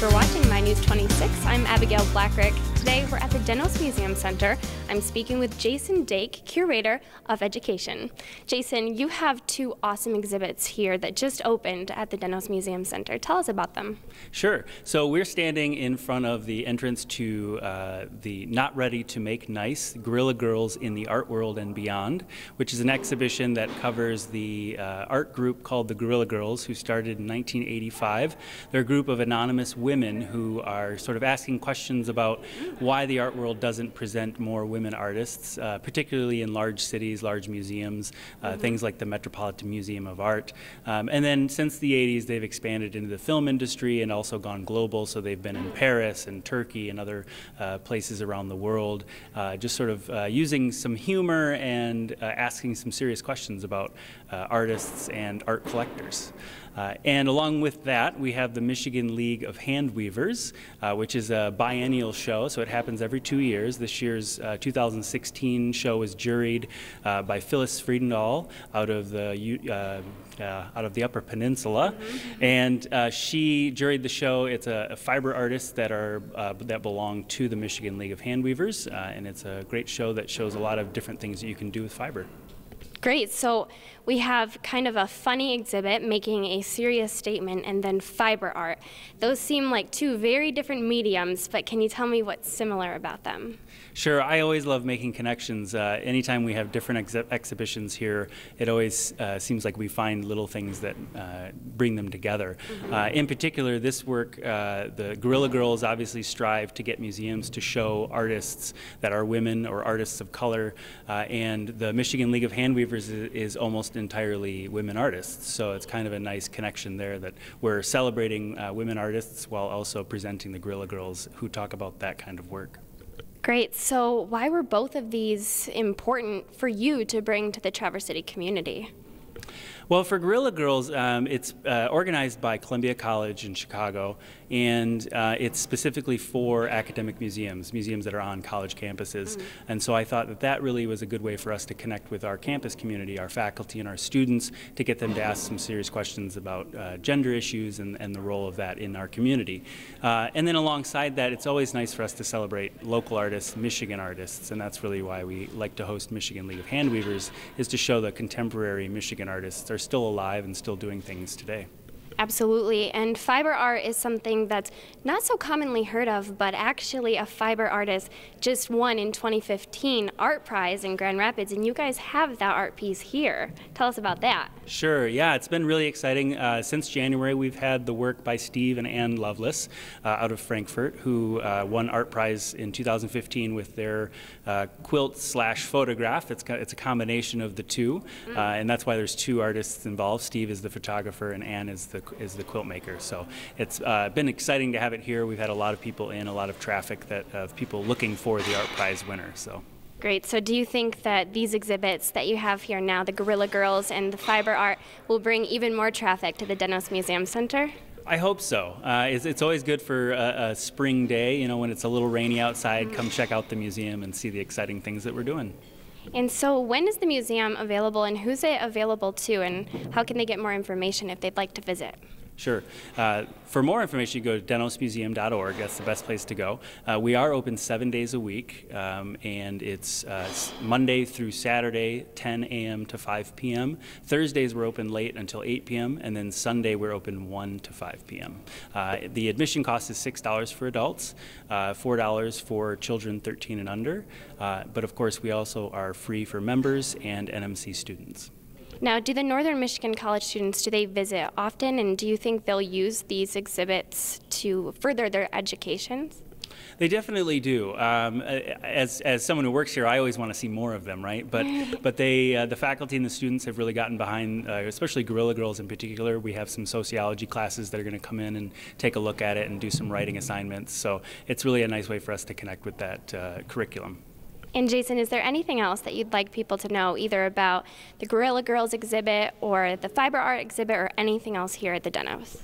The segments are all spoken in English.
for watching My News 26. I'm Abigail Blackrick. Today we're at the Dennos Museum Center. I'm speaking with Jason Dake, Curator of Education. Jason, you have two awesome exhibits here that just opened at the Dennos Museum Center. Tell us about them. Sure. So we're standing in front of the entrance to the Not Ready to Make Nice, Guerrilla Girls in the Art World and Beyond, which is an exhibition that covers the art group called the Guerrilla Girls, who started in 1985. They're a group of anonymous women who are sort of asking questions about why the art world doesn't present more women artists, particularly in large cities, large museums, things like the Metropolitan Museum of Art. And then since the 80s, they've expanded into the film industry and also gone global, so they've been in Paris and Turkey and other places around the world, just sort of using some humor and asking some serious questions about artists and art collectors. And along with that, we have the Michigan League of Handweavers, which is a biennial show, so it happens every 2 years. This year's 2016 show was juried by Phyllis Friedendahl out of the Upper Peninsula, and she juried the show. It's a fiber artists that belong to the Michigan League of Handweavers, and it's a great show that shows a lot of different things that you can do with fiber. Great. So we have kind of a funny exhibit making a serious statement, and then fiber art. Those seem like two very different mediums, but can you tell me what's similar about them? Sure. I always love making connections. Anytime we have different exhibitions here, it always seems like we find little things that bring them together. In particular, this work, the Guerrilla Girls obviously strive to get museums to show artists that are women or artists of color, and the Michigan League of Handweavers is almost entirely women artists. So it's kind of a nice connection there that we're celebrating women artists while also presenting the Guerrilla Girls who talk about that kind of work. Great. So why were both of these important for you to bring to the Traverse City community? Well, for Guerrilla Girls, it's organized by Columbia College in Chicago, and it's specifically for academic museums that are on college campuses. And so I thought that that really was a good way for us to connect with our campus community, our faculty and our students, to get them to ask some serious questions about gender issues and the role of that in our community. And then alongside that, it's always nice for us to celebrate local artists, Michigan artists, and that's really why we like to host Michigan League of Handweavers, is to show that contemporary Michigan artists are still alive and still doing things today. Absolutely, and fiber art is something that's not so commonly heard of, but actually a fiber artist just won in 2015 Art Prize in Grand Rapids, and you guys have that art piece here. Tell us about that. Sure, yeah, it's been really exciting. Since January, we've had the work by Steve and Ann Lovelace out of Frankfurt, who won Art Prize in 2015 with their quilt/photograph. It's a combination of the two, and that's why there's two artists involved. Steve is the photographer and Ann is the quilt maker. So it's been exciting to have it here. We've had a lot of people in, a lot of traffic of people looking for the Art Prize winner. So. Great. So do you think that these exhibits that you have here now, the Guerrilla Girls and the fiber art, will bring even more traffic to the Dennos Museum Center? I hope so. It's always good for a spring day, you know, when it's a little rainy outside. Come check out the museum and see the exciting things that we're doing. And so when is the museum available, and who's it available to, and how can they get more information if they'd like to visit? Sure. For more information, you go to dennosmuseum.org. That's the best place to go. We are open 7 days a week, and it's Monday through Saturday, 10 a.m. to 5 p.m. Thursdays we're open late until 8 p.m., and then Sunday we're open 1 to 5 p.m. The admission cost is $6 for adults, $4 for children 13 and under, but of course we also are free for members and NMC students. Now, do the Northern Michigan College students, do they visit often, and do you think they'll use these exhibits to further their educations? They definitely do. As someone who works here, I always want to see more of them, right? But the faculty and the students have really gotten behind, especially Guerrilla Girls in particular. We have some sociology classes that are going to come in and take a look at it and do some writing assignments. So it's really a nice way for us to connect with that curriculum. And Jason, is there anything else that you'd like people to know, either about the Guerrilla Girls exhibit or the fiber art exhibit or anything else here at the Dennos?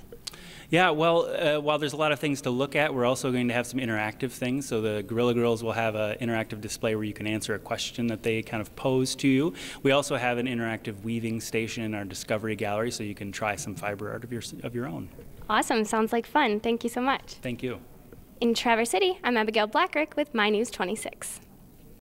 Yeah, well, while there's a lot of things to look at, we're also going to have some interactive things. So the Guerrilla Girls will have an interactive display where you can answer a question that they kind of pose to you. We also have an interactive weaving station in our Discovery Gallery, so you can try some fiber art of your own. Awesome. Sounds like fun. Thank you so much. Thank you. In Traverse City, I'm Abigail Blackrick with My News 26.